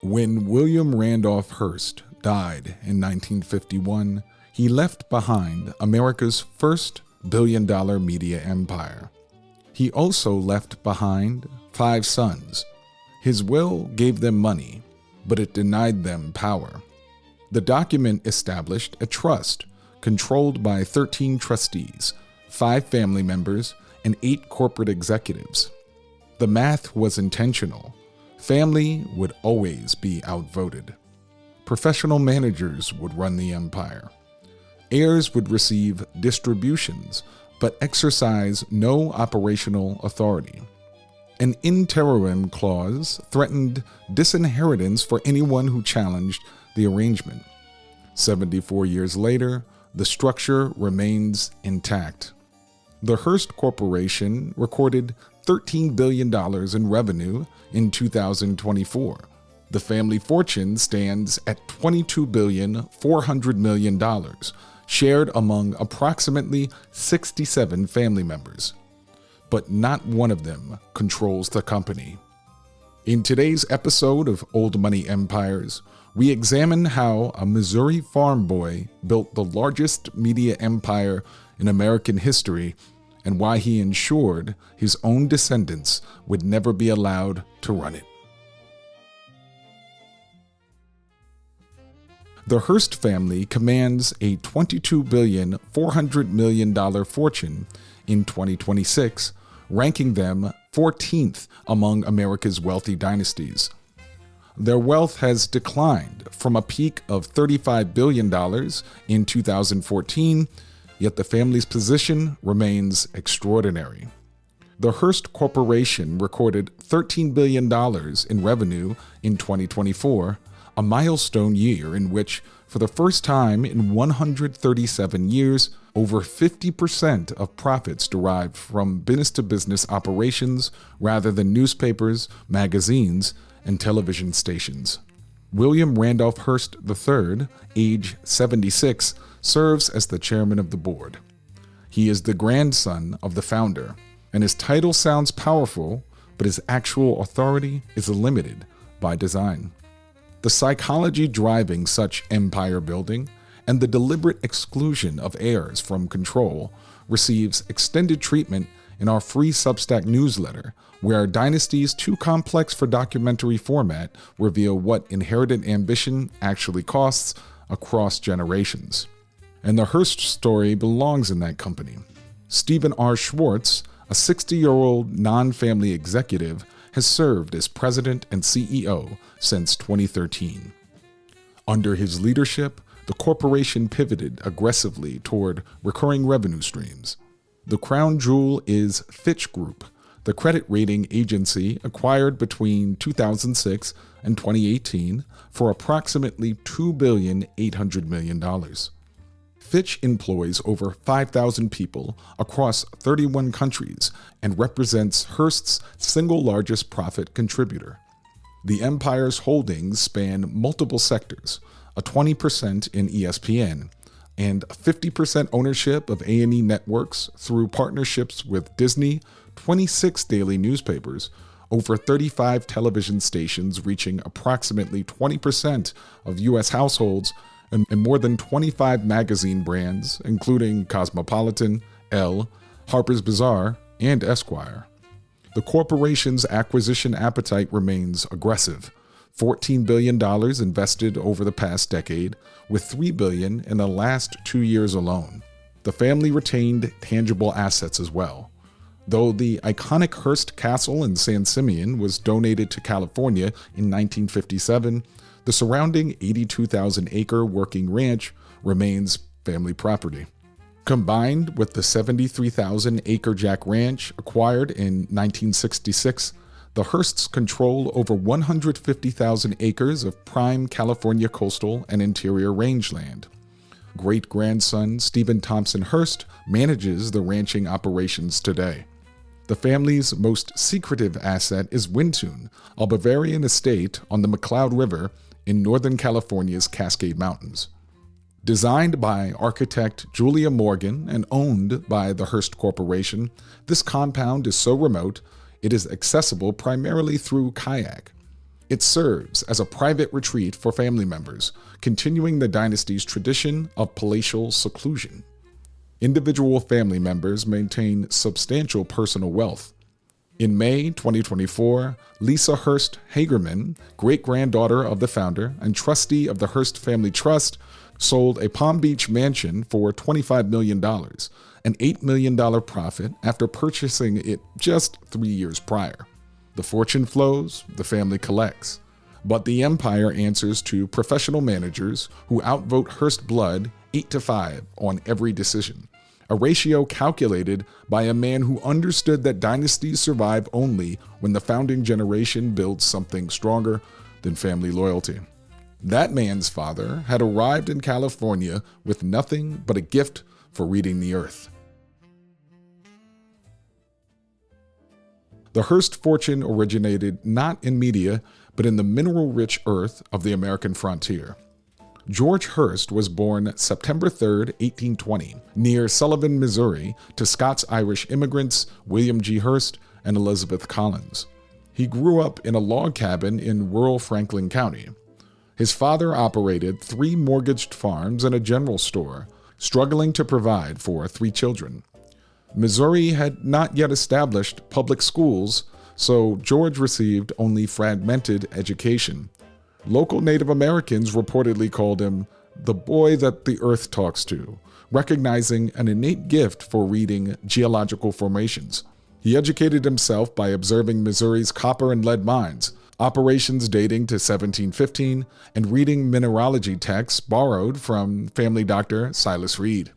When William Randolph Hearst died in 1951, he left behind America's first billion-dollar media empire. He also left behind 5 sons. His will gave them money, but it denied them power. The document established a trust controlled by 13 trustees, 5 family members, and 8 corporate executives. The math was intentional. Family would always be outvoted. Professional managers would run the empire. Heirs would receive distributions, but exercise no operational authority. An interim clause threatened disinheritance for anyone who challenged the arrangement. 74 years later, the structure remains intact. The Hearst Corporation recorded $13 billion in revenue in 2024. The family fortune stands at $22.4 billion, shared among approximately 67 family members. But not one of them controls the company. In today's episode of Old Money Empires, we examine how a Missouri farm boy built the largest media empire in American history and why he ensured his own descendants would never be allowed to run it. The Hearst family commands a $22.4 billion fortune in 2026, ranking them 14th among America's wealthy dynasties. Their wealth has declined from a peak of $35 billion in 2014, yet the family's position remains extraordinary. The Hearst Corporation recorded $13 billion in revenue in 2024, a milestone year in which, for the first time in 137 years, over 50% of profits derived from business-to-business operations rather than newspapers, magazines, and television stations. William Randolph Hearst III, age 76, serves as the chairman of the board. He is the grandson of the founder, and his title sounds powerful, but his actual authority is limited by design. The psychology driving such empire building and the deliberate exclusion of heirs from control receives extended treatment in our free Substack newsletter, where Dynasties Too Complex for Documentary format reveal what inherited ambition actually costs across generations. And the Hearst story belongs in that company. Stephen R. Schwartz, a 60-year-old non-family executive, has served as president and CEO since 2013. Under his leadership, the corporation pivoted aggressively toward recurring revenue streams. The crown jewel is Fitch Group, the credit rating agency acquired between 2006 and 2018 for approximately $2.8 billion. Fitch employs over 5,000 people across 31 countries and represents Hearst's single largest profit contributor. The empire's holdings span multiple sectors, a 20% in ESPN, and 50% ownership of A&E networks through partnerships with Disney, 26 daily newspapers, over 35 television stations reaching approximately 20% of U.S. households, and more than 25 magazine brands, including Cosmopolitan, Elle, Harper's Bazaar, and Esquire. The corporation's acquisition appetite remains aggressive. $14 billion invested over the past decade, with $3 billion in the last 2 years alone. The family retained tangible assets as well. Though the iconic Hearst Castle in San Simeon was donated to California in 1957, the surrounding 82,000-acre working ranch remains family property. Combined with the 73,000-acre Jack Ranch acquired in 1966, the Hearsts control over 150,000 acres of prime California coastal and interior rangeland. Great-grandson Stephen Thompson Hearst manages the ranching operations today. The family's most secretive asset is Wintun, a Bavarian estate on the McCloud River in Northern California's Cascade Mountains. Designed by architect Julia Morgan and owned by the Hearst Corporation, this compound is so remote it is accessible primarily through kayak. It serves as a private retreat for family members, continuing the dynasty's tradition of palatial seclusion. Individual family members maintain substantial personal wealth. In May 2024, Lisa Hearst Hagerman, great-granddaughter of the founder and trustee of the Hearst Family Trust, sold a Palm Beach mansion for $25 million, an $8 million profit after purchasing it just 3 years prior. The fortune flows, the family collects. But the empire answers to professional managers who outvote Hearst blood 8-5 on every decision, a ratio calculated by a man who understood that dynasties survive only when the founding generation builds something stronger than family loyalty. That man's father had arrived in California with nothing but a gift for reading the earth. The Hearst fortune originated not in media, but in the mineral-rich earth of the American frontier. George Hearst was born September 3, 1820, near Sullivan, Missouri, to Scots-Irish immigrants William G. Hearst and Elizabeth Collins. He grew up in a log cabin in rural Franklin County. His father operated 3 mortgaged farms and a general store, struggling to provide for 3 children. Missouri had not yet established public schools, so George received only fragmented education. Local Native Americans reportedly called him the boy that the earth talks to, recognizing an innate gift for reading geological formations. He educated himself by observing Missouri's copper and lead mines, operations dating to 1715, and reading mineralogy texts borrowed from family doctor Silas Reed.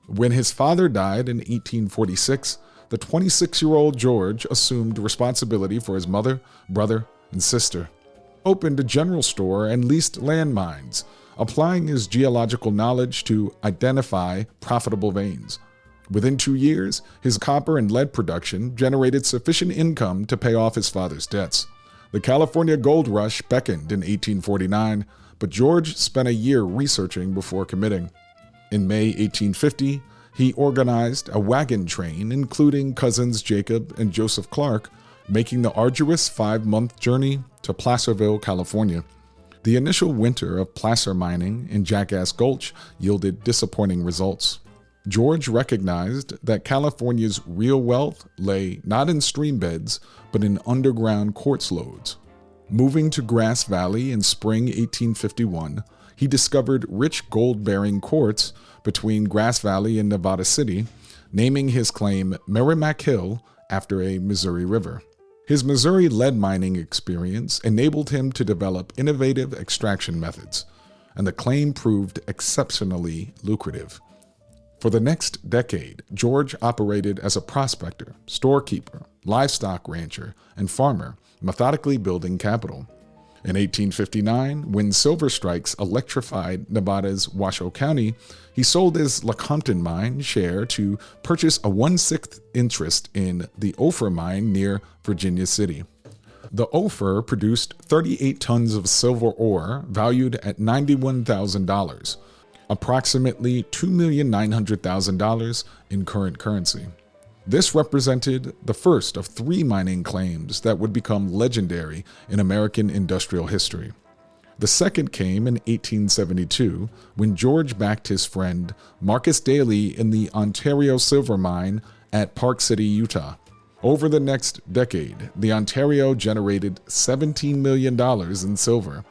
When his father died in 1846, the 26-year-old George assumed responsibility for his mother, brother, and sister, opened a general store, and leased landmines, applying his geological knowledge to identify profitable veins. Within 2 years, his copper and lead production generated sufficient income to pay off his father's debts. The California gold rush beckoned in 1849, but George spent a year researching before committing. In May 1850, he organized a wagon train, including cousins Jacob and Joseph Clark, making the arduous 5-month journey to Placerville, California. The initial winter of placer mining in Jackass Gulch yielded disappointing results. George recognized that California's real wealth lay not in stream beds, but in underground quartz lodes. Moving to Grass Valley in spring 1851, he discovered rich gold-bearing quartz between Grass Valley and Nevada City, naming his claim Merrimack Hill after a Missouri river. His Missouri lead mining experience enabled him to develop innovative extraction methods, and the claim proved exceptionally lucrative. For the next decade, George operated as a prospector, storekeeper, livestock rancher, and farmer, methodically building capital. In 1859, when silver strikes electrified Nevada's Washoe County, he sold his Lecompton mine share to purchase a 1/6 interest in the Ophir mine near Virginia City. The Ophir produced 38 tons of silver ore valued at $91,000, approximately $2,900,000 in current currency. This represented the first of 3 mining claims that would become legendary in American industrial history. The second came in 1872 when George backed his friend Marcus Daly in the Ontario Silver Mine at Park City, Utah. Over the next decade, the Ontario generated $17 million in silver.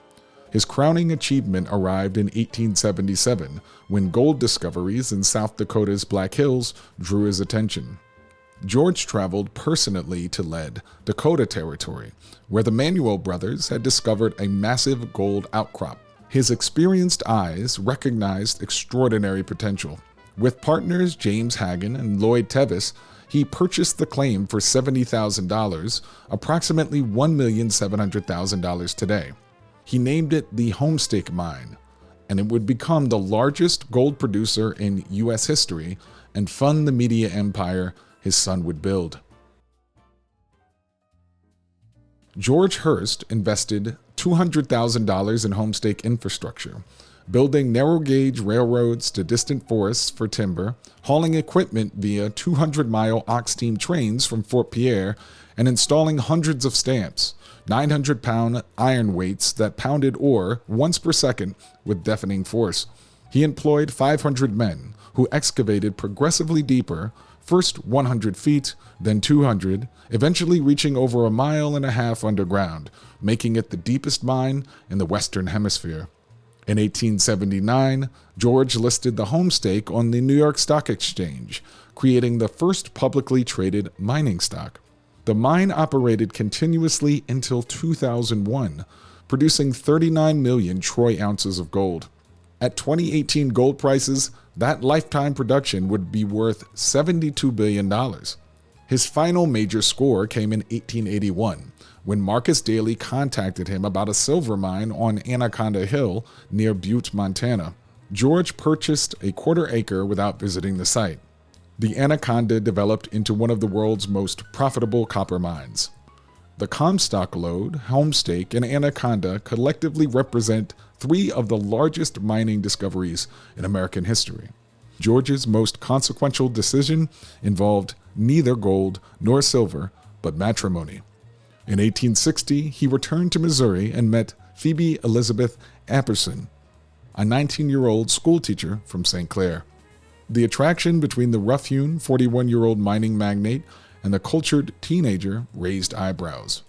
His crowning achievement arrived in 1877 when gold discoveries in South Dakota's Black Hills drew his attention. George traveled personally to Lead, Dakota Territory, where the Manuel brothers had discovered a massive gold outcrop. His experienced eyes recognized extraordinary potential. With partners James Hagan and Lloyd Tevis, he purchased the claim for $70,000, approximately $1,700,000 today. He named it the Homestake Mine, and it would become the largest gold producer in U.S. history and fund the media empire his son would build. George Hearst invested $200,000 in Homestake infrastructure, building narrow-gauge railroads to distant forests for timber, hauling equipment via 200-mile ox-team trains from Fort Pierre, and installing hundreds of stamps, 900-pound iron weights that pounded ore once per second with deafening force. He employed 500 men who excavated progressively deeper, first 100 feet, then 200, eventually reaching over 1.5 miles underground, making it the deepest mine in the Western Hemisphere. In 1879, George listed the Homestake on the New York Stock Exchange, creating the first publicly traded mining stock. The mine operated continuously until 2001, producing 39 million troy ounces of gold. At 2018 gold prices, that lifetime production would be worth $72 billion. His final major score came in 1881, when Marcus Daly contacted him about a silver mine on Anaconda Hill near Butte, Montana. George purchased a quarter-acre without visiting the site. The Anaconda developed into one of the world's most profitable copper mines. The Comstock Lode, Homestake, and Anaconda collectively represent 3 of the largest mining discoveries in American history. George's most consequential decision involved neither gold nor silver, but matrimony. In 1860, he returned to Missouri and met Phoebe Elizabeth Apperson, a 19-year-old schoolteacher from St. Clair. The attraction between the rough-hewn 41-year-old mining magnate and the cultured teenager raised eyebrows.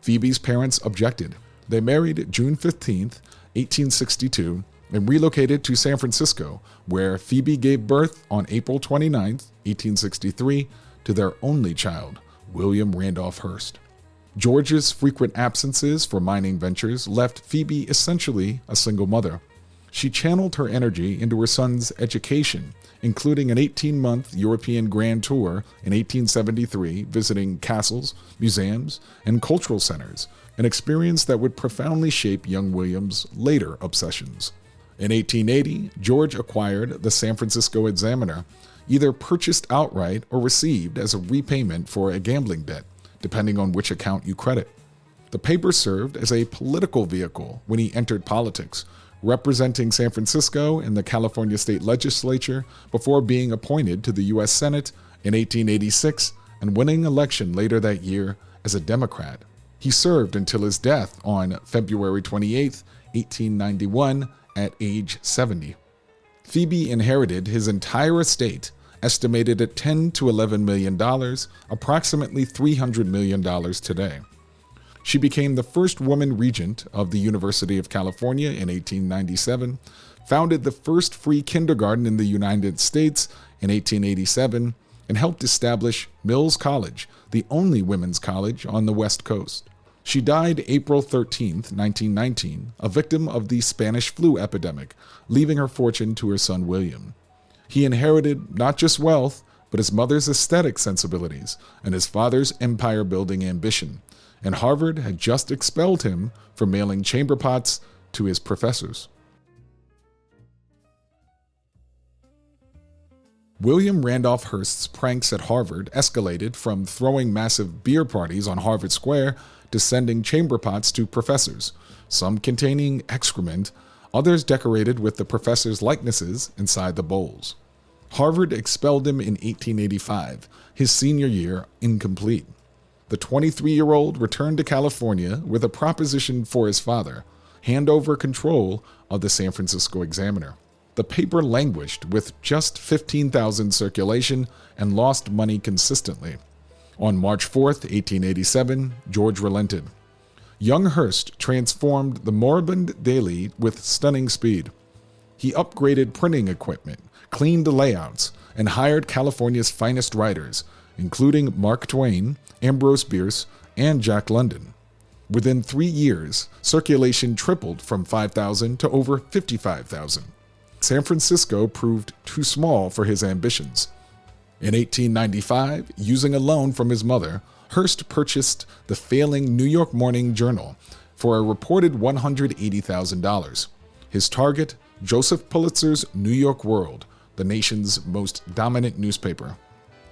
Phoebe's parents objected. They married June 15, 1862, and relocated to San Francisco, where Phoebe gave birth on April 29, 1863, to their only child, William Randolph Hearst. George's frequent absences for mining ventures left Phoebe essentially a single mother. She channeled her energy into her son's education, including an 18-month European grand tour in 1873, visiting castles, museums, and cultural centers, an experience that would profoundly shape young William's later obsessions. In 1880, George acquired the San Francisco Examiner, either purchased outright or received as a repayment for a gambling debt, depending on which account you credit. The paper served as a political vehicle when he entered politics, representing San Francisco in the California State Legislature before being appointed to the U.S. Senate in 1886 and winning election later that year as a Democrat. He served until his death on February 28, 1891, at age 70. Phoebe inherited his entire estate, estimated at $10 to $11 million, approximately $300 million today. She became the first woman regent of the University of California in 1897, founded the first free kindergarten in the United States in 1887, and helped establish Mills College, the only women's college on the West Coast. She died April 13, 1919, a victim of the Spanish flu epidemic, leaving her fortune to her son William. He inherited not just wealth, but his mother's aesthetic sensibilities and his father's empire-building ambition, and Harvard had just expelled him for mailing chamber pots to his professors. William Randolph Hearst's pranks at Harvard escalated from throwing massive beer parties on Harvard Square to sending chamber pots to professors, some containing excrement, others decorated with the professors' likenesses inside the bowls. Harvard expelled him in 1885, his senior year incomplete. The 23-year-old returned to California with a proposition for his father: hand over control of the San Francisco Examiner. The paper languished with just 15,000 circulation and lost money consistently. On March 4, 1887, George relented. Young Hearst transformed the moribund daily with stunning speed. He upgraded printing equipment, cleaned the layouts, and hired California's finest writers, including Mark Twain, Ambrose Bierce, and Jack London. Within 3 years, circulation tripled from 5,000 to over 55,000. San Francisco proved too small for his ambitions. In 1895, using a loan from his mother, Hearst purchased the failing New York Morning Journal for a reported $180,000. His target, Joseph Pulitzer's New York World, the nation's most dominant newspaper.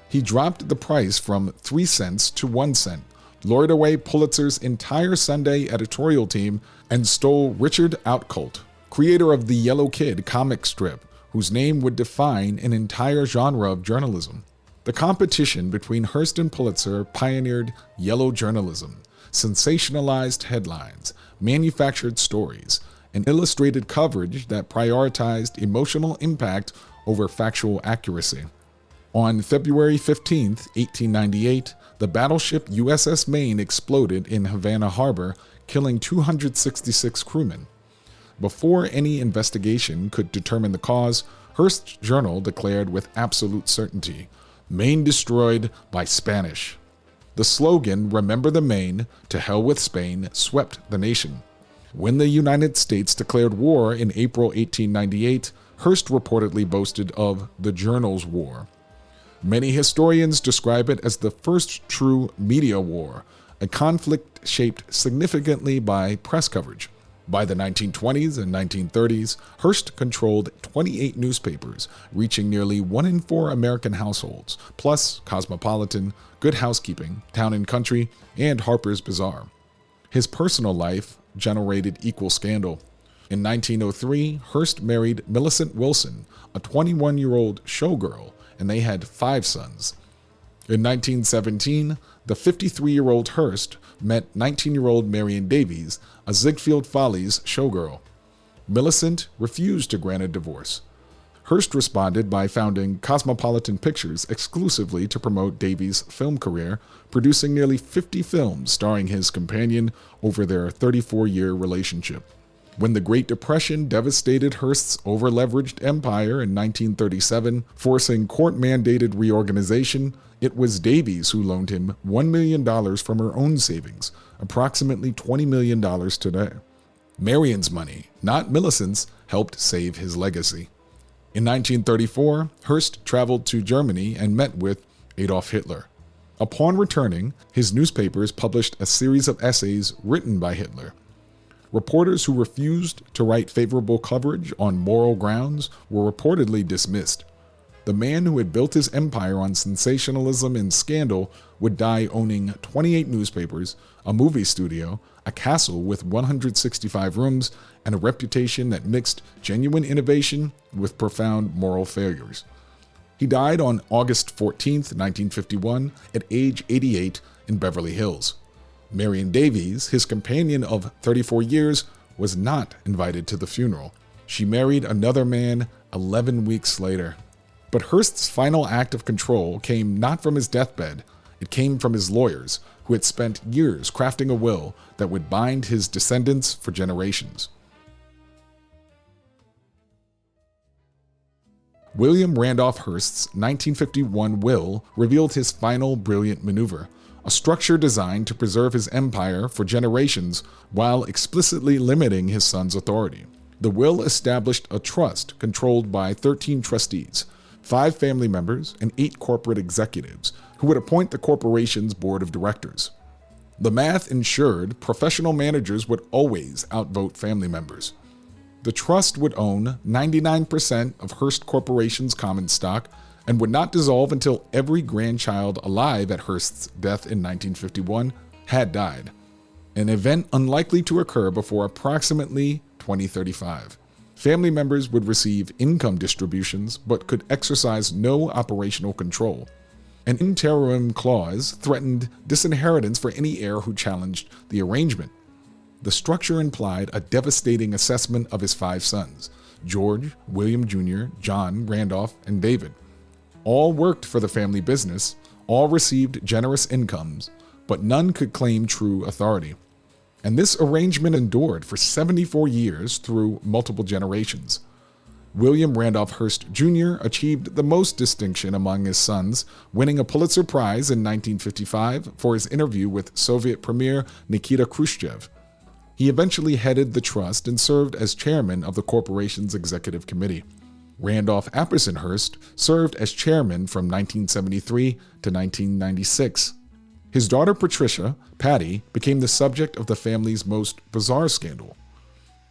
He dropped the price from 3 cents to 1 cent, lured away Pulitzer's entire Sunday editorial team, and stole Richard Outcault, creator of the Yellow Kid comic strip, whose name would define an entire genre of journalism. The competition between Hearst and Pulitzer pioneered yellow journalism, sensationalized headlines, manufactured stories, and illustrated coverage that prioritized emotional impact over factual accuracy. On February 15, 1898, the battleship USS Maine exploded in Havana Harbor, killing 266 crewmen. Before any investigation could determine the cause, Hearst's journal declared with absolute certainty, "Maine destroyed by Spanish." The slogan, "Remember the Maine, to hell with Spain," swept the nation. When the United States declared war in April 1898, Hearst reportedly boasted of the Journal's War. Many historians describe it as the first true media war, a conflict shaped significantly by press coverage. By the 1920s and 1930s, Hearst controlled 28 newspapers, reaching nearly 1 in 4 American households, plus Cosmopolitan, Good Housekeeping, Town and Country, and Harper's Bazaar. His personal life generated equal scandal. In 1903, Hearst married Millicent Wilson, a 21-year-old showgirl, and they had 5 sons. In 1917, the 53-year-old Hearst met 19-year-old Marion Davies, a Ziegfeld Follies showgirl. Millicent refused to grant a divorce. Hearst responded by founding Cosmopolitan Pictures exclusively to promote Davies' film career, producing nearly 50 films starring his companion over their 34-year relationship. When the Great Depression devastated Hearst's over-leveraged empire in 1937, forcing court-mandated reorganization, it was Davies who loaned him $1 million from her own savings, approximately $20 million today. Marion's money, not Millicent's, helped save his legacy. In 1934, Hearst traveled to Germany and met with Adolf Hitler. Upon returning, his newspapers published a series of essays written by Hitler. Reporters who refused to write favorable coverage on moral grounds were reportedly dismissed. The man who had built his empire on sensationalism and scandal would die owning 28 newspapers, a movie studio, a castle with 165 rooms, and a reputation that mixed genuine innovation with profound moral failures. He died on August 14, 1951, at age 88 in Beverly Hills. Marion Davies, his companion of 34 years, was not invited to the funeral. She married another man 11 weeks later. But Hearst's final act of control came not from his deathbed, it came from his lawyers, who had spent years crafting a will that would bind his descendants for generations. William Randolph Hearst's 1951 will revealed his final brilliant maneuver, a structure designed to preserve his empire for generations while explicitly limiting his son's authority. The will established a trust controlled by 13 trustees, 5 family members, and 8 corporate executives, who would appoint the corporation's board of directors. The math ensured professional managers would always outvote family members. The trust would own 99% of Hearst Corporation's common stock and would not dissolve until every grandchild alive at Hearst's death in 1951 had died, an event unlikely to occur before approximately 2035. Family members would receive income distributions but could exercise no operational control. An interim clause threatened disinheritance for any heir who challenged the arrangement. The structure implied a devastating assessment of his 5 sons, George, William Jr., John, Randolph, and David. All worked for the family business, all received generous incomes, but none could claim true authority. And this arrangement endured for 74 years through multiple generations. William Randolph Hearst Jr. achieved the most distinction among his sons, winning a Pulitzer Prize in 1955 for his interview with Soviet Premier Nikita Khrushchev. He eventually headed the trust and served as chairman of the corporation's executive committee. Randolph Apperson Hearst served as chairman from 1973 to 1996. His daughter Patricia, Patty, became the subject of the family's most bizarre scandal.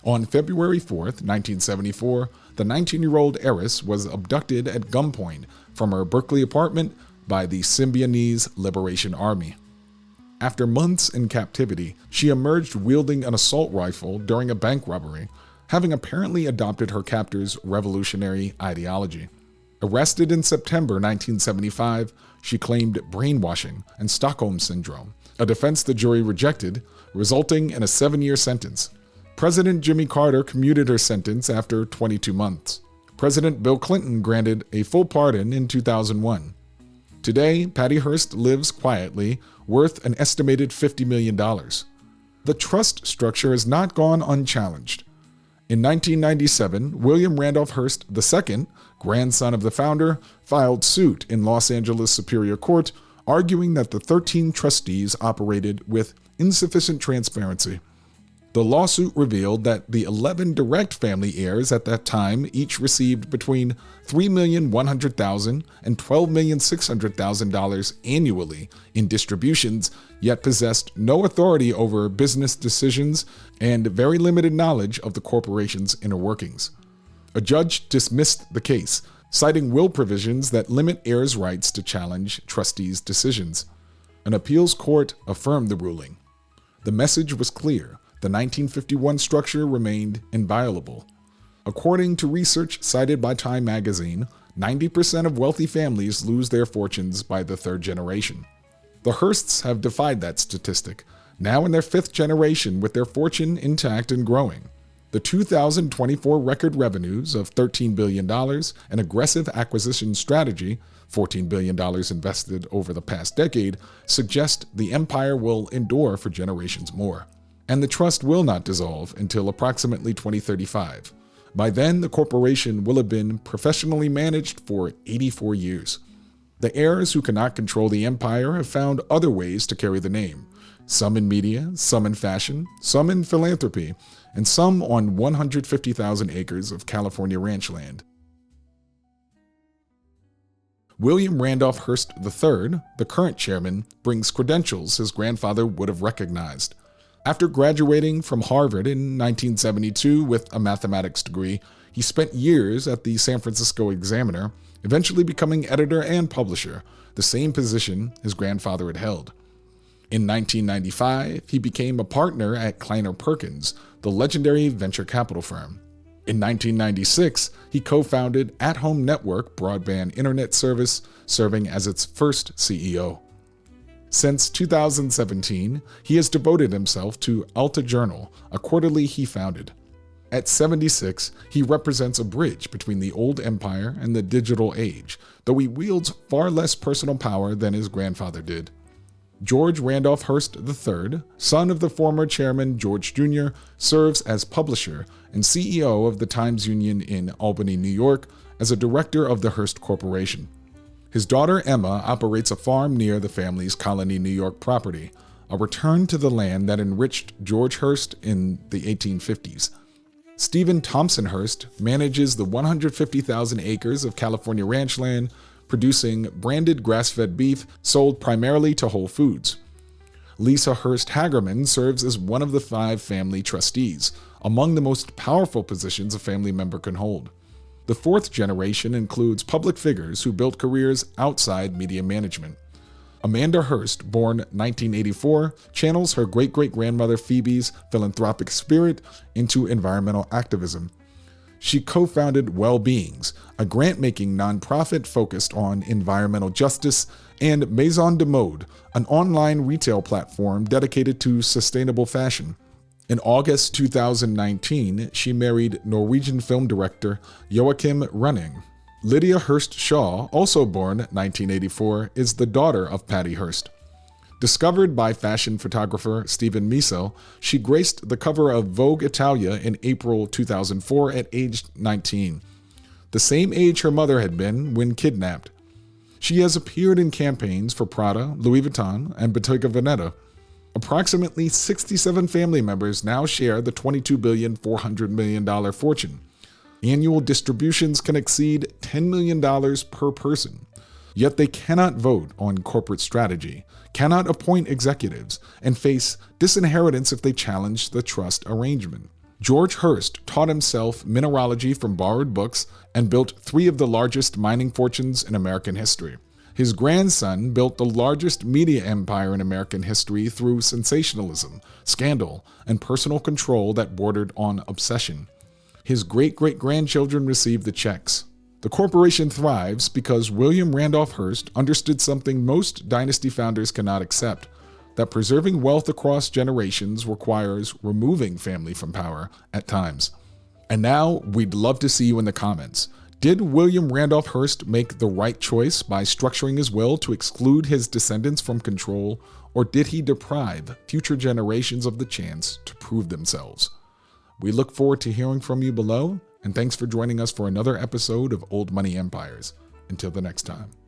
On February 4, 1974, the 19-year-old heiress was abducted at gunpoint from her Berkeley apartment by the Symbionese Liberation Army. After months in captivity, she emerged wielding an assault rifle during a bank robbery, having apparently adopted her captor's revolutionary ideology. Arrested in September 1975, she claimed brainwashing and Stockholm Syndrome, a defense the jury rejected, resulting in a 7-year sentence. President Jimmy Carter commuted her sentence after 22 months. President Bill Clinton granted a full pardon in 2001. Today, Patty Hearst lives quietly, worth an estimated $50 million. The trust structure has not gone unchallenged. In 1997, William Randolph Hearst II, grandson of the founder, filed suit in Los Angeles Superior Court, arguing that the 13 trustees operated with insufficient transparency. The lawsuit revealed that the 11 direct family heirs at that time each received between $3,100,000 and $12,600,000 annually in distributions, yet possessed no authority over business decisions and very limited knowledge of the corporation's inner workings. A judge dismissed the case, citing will provisions that limit heirs' rights to challenge trustees' decisions. An appeals court affirmed the ruling. The message was clear. The 1951 structure remained inviolable. According to research cited by Time magazine, 90% of wealthy families lose their fortunes by the third generation. The Hearsts have defied that statistic, now in their 5th generation with their fortune intact and growing. The 2024 record revenues of $13 billion, an aggressive acquisition strategy, $14 billion invested over the past decade, suggest the empire will endure for generations more. And the trust will not dissolve until approximately 2035. By then, the corporation will have been professionally managed for 84 years. The heirs who cannot control the empire have found other ways to carry the name, some in media, some in fashion, some in philanthropy, and some on 150,000 acres of California ranch land. William Randolph Hearst III, the current chairman, brings credentials his grandfather would have recognized. After graduating from Harvard in 1972 with a mathematics degree, he spent years at the San Francisco Examiner, eventually becoming editor and publisher, the same position his grandfather had held. In 1995, he became a partner at Kleiner Perkins, the legendary venture capital firm. In 1996, he co-founded At Home Network broadband internet service, serving as its first CEO. Since 2017, he has devoted himself to Alta Journal, a quarterly he founded. At 76, he represents a bridge between the old empire and the digital age, though he wields far less personal power than his grandfather did. George Randolph Hearst III, son of the former chairman George Jr., serves as publisher and CEO of the Times-Union in Albany, New York, as a director of the Hearst Corporation. His daughter Emma operates a farm near the family's Colony, New York property, a return to the land that enriched George Hearst in the 1850s. Stephen Thompson Hearst manages the 150,000 acres of California ranch land, producing branded grass-fed beef sold primarily to Whole Foods. Lisa Hearst Hagerman serves as one of the 5 family trustees, among the most powerful positions a family member can hold. The 4th generation includes public figures who built careers outside media management. Amanda Hearst, born 1984, channels her great-great-grandmother Phoebe's philanthropic spirit into environmental activism. She co-founded Well-Beings, a grant-making nonprofit focused on environmental justice, and Maison de Mode, an online retail platform dedicated to sustainable fashion. In August 2019, she married Norwegian film director Joachim Running. Lydia Hearst Shaw, also born 1984, is the daughter of Patty Hearst. Discovered by fashion photographer Stephen Miso, she graced the cover of Vogue Italia in April 2004 at age 19, the same age her mother had been when kidnapped. She has appeared in campaigns for Prada, Louis Vuitton, and Bottega Veneta. Approximately 67 family members now share the $22.4 billion fortune. Annual distributions can exceed $10 million per person. Yet they cannot vote on corporate strategy, cannot appoint executives, and face disinheritance if they challenge the trust arrangement. George Hearst taught himself mineralogy from borrowed books and built 3 of the largest mining fortunes in American history. His grandson built the largest media empire in American history through sensationalism, scandal, and personal control that bordered on obsession. His great-great-grandchildren received the checks. The corporation thrives because William Randolph Hearst understood something most Dynasty founders cannot accept: that preserving wealth across generations requires removing family from power at times. And now, we'd love to see you in the comments. Did William Randolph Hearst make the right choice by structuring his will to exclude his descendants from control, or did he deprive future generations of the chance to prove themselves? We look forward to hearing from you below, and thanks for joining us for another episode of Old Money Empires. Until the next time.